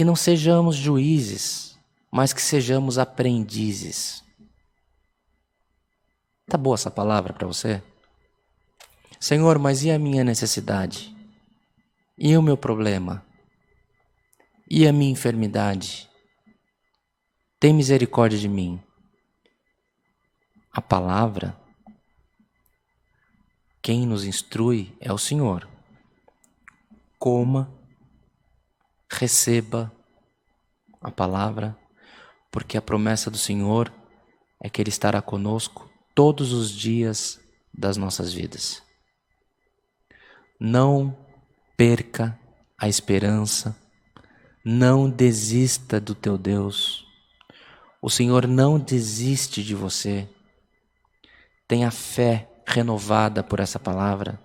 que não sejamos juízes, mas que sejamos aprendizes. Tá boa essa palavra para você? Senhor, mas e a minha necessidade? E o meu problema? E a minha enfermidade? Tem misericórdia de mim. A palavra, quem nos instrui é o Senhor. Coma, receba a palavra, porque a promessa do Senhor é que Ele estará conosco todos os dias das nossas vidas. Não perca a esperança, não desista do teu Deus. O Senhor não desiste de você. Tenha fé renovada por essa palavra.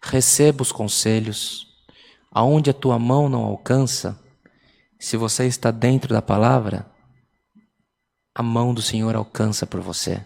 Receba os conselhos. Aonde a tua mão não alcança, se você está dentro da palavra, a mão do Senhor alcança por você.